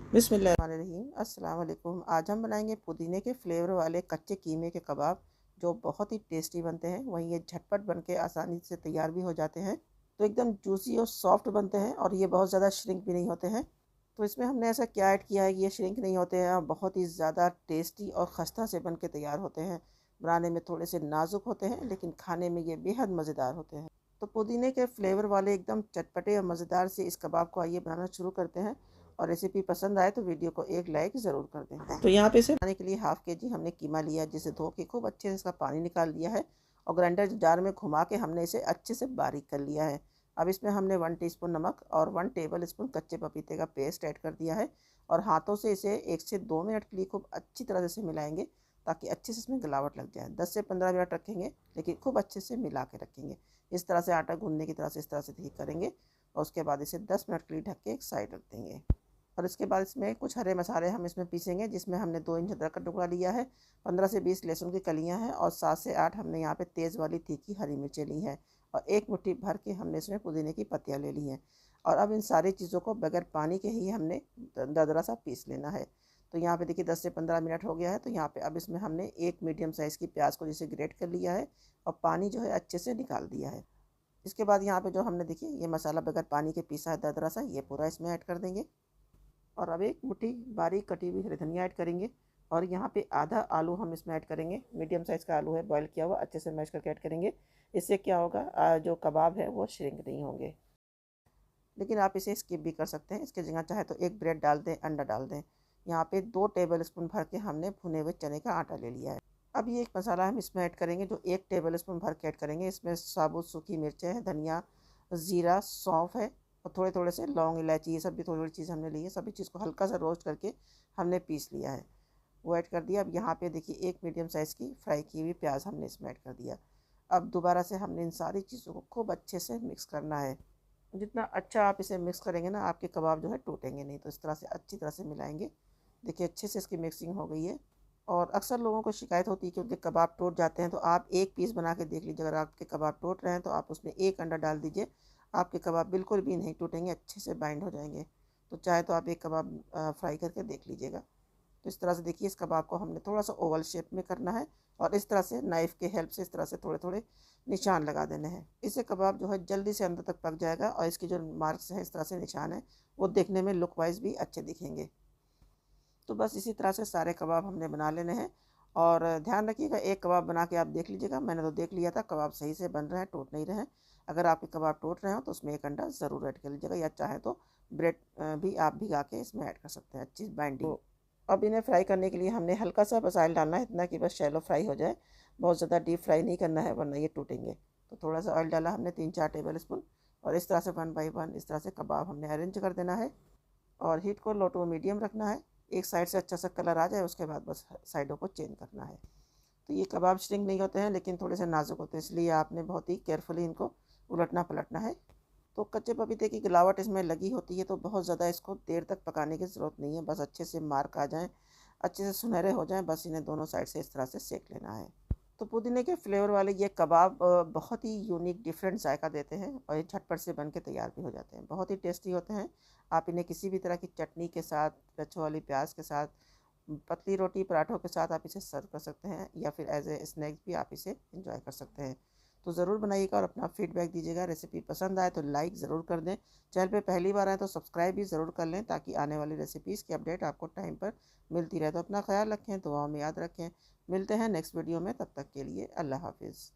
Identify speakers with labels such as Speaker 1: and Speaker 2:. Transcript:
Speaker 1: बिस्मिल्लाहिर्रहमानिर्रहीम। अस्सलाम वालेकुम। आज हम बनाएंगे पुदीने के फ्लेवर वाले कच्चे कीमे के कबाब, जो बहुत ही टेस्टी बनते हैं। वहीं ये झटपट बन के आसानी से तैयार भी हो जाते हैं। तो एकदम जूसी और सॉफ्ट बनते हैं और ये बहुत ज़्यादा श्रिंक भी नहीं होते हैं। तो इसमें हमने ऐसा क्या ऐड किया है कि ये श्रिंक नहीं होते हैं और बहुत ही ज़्यादा टेस्टी और खस्ता से बन के तैयार होते हैं। बनाने में थोड़े से नाजुक होते हैं, लेकिन खाने में ये बेहद मज़ेदार होते हैं। तो पुदीने के फ्लेवर वाले एकदम चटपटे और मज़ेदार से इस कबाब को आइए बनाना शुरू करते हैं। और रेसिपी पसंद आए तो वीडियो को एक लाइक ज़रूर कर दें। तो यहाँ पे इसे बनाने के लिए हाफ़ के जी हमने कीमा लिया, जिसे धो के खूब अच्छे से इसका पानी निकाल लिया है और ग्राइंडर जार में घुमा के हमने इसे अच्छे से बारीक कर लिया है। अब इसमें हमने 1 टीस्पून नमक और 1 टेबल स्पून कच्चे पपीते का पेस्ट ऐड कर दिया है और हाथों से इसे 1 से 2 मिनट के लिए खूब अच्छी तरह से मिलाएंगे, ताकि अच्छे से इसमें गलावट लग जाए। 10 से 15 मिनट रखेंगे, लेकिन खूब अच्छे से मिला के रखेंगे। इस तरह से आटा गूंदने की तरह से इस तरह से ठीक करेंगे और उसके बाद इसे 10 मिनट के लिए ढक के एक साइड रख देंगे। और इसके बाद इसमें कुछ हरे मसाले हम इसमें पीसेंगे, जिसमें हमने 2 इंच अदरक का टुकड़ा लिया है, 15 से 20 लहसुन की कलियां हैं और 7 से 8 हमने यहाँ पे तेज़ वाली तीखी हरी मिर्चें ली हैं और 1 मुट्ठी भर के हमने इसमें पुदीने की पत्तियाँ ले ली हैं। और अब इन सारी चीज़ों को बगैर पानी के ही हमने दरदरा सा पीस लेना है। तो यहाँ पे देखिए 10 से 15 मिनट हो गया है। तो यहाँ पे अब इसमें हमने एक मीडियम साइज़ की प्याज को जिसे ग्रेट कर लिया है और पानी जो है अच्छे से निकाल दिया है। इसके बाद यहाँ पे जो हमने देखिए ये मसाला बगैर पानी के पीसा है दरदरा सा, ये पूरा इसमें ऐड कर देंगे। और अब एक मुट्ठी बारीक कटी हुई हरी धनिया ऐड करेंगे और यहाँ पे आधा आलू हम इसमें ऐड करेंगे। मीडियम साइज़ का आलू है, बॉईल किया हुआ, अच्छे से मैश करके ऐड करेंगे। इससे क्या होगा, जो कबाब है वो श्रिंक नहीं होंगे। लेकिन आप इसे स्किप भी कर सकते हैं, इसके जगह चाहे तो एक ब्रेड डाल दें, अंडा डाल दें। यहाँ पे 2 टेबल स्पून भर के हमने भुने हुए चने का आटा ले लिया है। अब ये एक मसाला हम इसमें ऐड करेंगे, जो 1 टेबल स्पून भर के ऐड करेंगे। इसमें साबुत सूखी मिर्चें हैं, धनिया, ज़ीरा, सौंफ है और थोड़े थोड़े से लौंग, इलायची, ये सब भी थोड़ी थोड़ी चीज़ हमने ली है। सभी चीज़ को हल्का सा रोस्ट करके हमने पीस लिया है, वो ऐड कर दिया। अब यहाँ पे देखिए एक मीडियम साइज़ की फ्राई की हुई प्याज हमने इसमें ऐड कर दिया। अब दोबारा से हमने इन सारी चीज़ों को खूब अच्छे से मिक्स करना है। जितना अच्छा आप इसे मिक्स करेंगे ना, आपके कबाब जो है टूटेंगे नहीं। तो इस तरह से अच्छी तरह से मिलाएंगे। देखिए अच्छे से इसकी मिक्सिंग हो गई है। और अक्सर लोगों को शिकायत होती है कि उनके कबाब टूट जाते हैं। तो आप एक पीस बना के देख लीजिए, अगर आपके कबाब टूट रहे हैं तो आप उसमें एक अंडा डाल दीजिए, आपके कबाब बिल्कुल भी नहीं टूटेंगे, अच्छे से बाइंड हो जाएंगे। तो चाहे तो आप एक कबाब फ्राई करके देख लीजिएगा। तो इस तरह से देखिए इस कबाब को हमने थोड़ा सा ओवल शेप में करना है और इस तरह से नाइफ़ के हेल्प से इस तरह से थोड़े थोड़े निशान लगा देने हैं। इससे कबाब जो है जल्दी से अंदर तक पक जाएगा और इसकी जो मार्क्स हैं, इस तरह से निशान है, वो देखने में लुक वाइज भी अच्छे दिखेंगे। तो बस इसी तरह से सारे कबाब हमने बना लेने हैं। और ध्यान रखिएगा, एक कबाब बना के आप देख लीजिएगा। मैंने तो देख लिया था, कबाब सही से बन रहे हैं, टूट नहीं रहे हैं। अगर आपके कबाब टूट रहे हो तो उसमें एक अंडा ज़रूर ऐड कर लीजिएगा, या चाहे तो ब्रेड भी आप भिगा के इसमें ऐड कर सकते हैं, अच्छी बाइंडिंग। तो अब इन्हें फ्राई करने के लिए हमने हल्का सा बस ऑयल डालना है, इतना कि बस शैलो फ्राई हो जाए। बहुत ज़्यादा डीप फ्राई नहीं करना है, वरना ये टूटेंगे। तो थोड़ा सा ऑयल डाला हमने, 3-4 टेबल स्पून, और इस तरह से 1 बाई 1 इस तरह से कबाब हमने अरेंज कर देना है। और हीट को लो टू मीडियम रखना है। एक साइड से अच्छा सा कलर आ जाए, उसके बाद बस साइडों को चेंज करना है। तो ये कबाब श्रिंक नहीं होते हैं, लेकिन थोड़े से नाजुक होते हैं, इसलिए आपने बहुत ही केयरफुली इनको उलटना पलटना है। तो कच्चे पपीते की गिलावट इसमें लगी होती है, तो बहुत ज़्यादा इसको देर तक पकाने की ज़रूरत नहीं है। बस अच्छे से मार्क आ जाएँ, अच्छे से सुनहरे हो जाएँ, बस इन्हें दोनों साइड से इस तरह से सेक लेना है। तो पुदीने के फ्लेवर वाले ये कबाब बहुत ही यूनिक डिफरेंट जायका देते हैं और ये झटपट से बन के तैयार भी हो जाते हैं, बहुत ही टेस्टी होते हैं। आप इन्हें किसी भी तरह की चटनी के साथ, कच्चों वाली प्याज के साथ, पतली रोटी, पराठों के साथ आप इसे सर्व कर सकते हैं, या फिर एज ए स्नैक्स भी आप इसे इंजॉय कर सकते हैं। तो ज़रूर बनाइएगा और अपना फीडबैक दीजिएगा। रेसिपी पसंद आए तो लाइक ज़रूर कर दें। चैनल पे पहली बार आए तो सब्सक्राइब भी ज़रूर कर लें, ताकि आने वाली रेसिपीज़ की अपडेट आपको टाइम पर मिलती रहे। तो अपना ख्याल रखें, दुआओं में याद रखें। मिलते हैं नेक्स्ट वीडियो में, तब तक के लिए अल्लाह हाफिज़।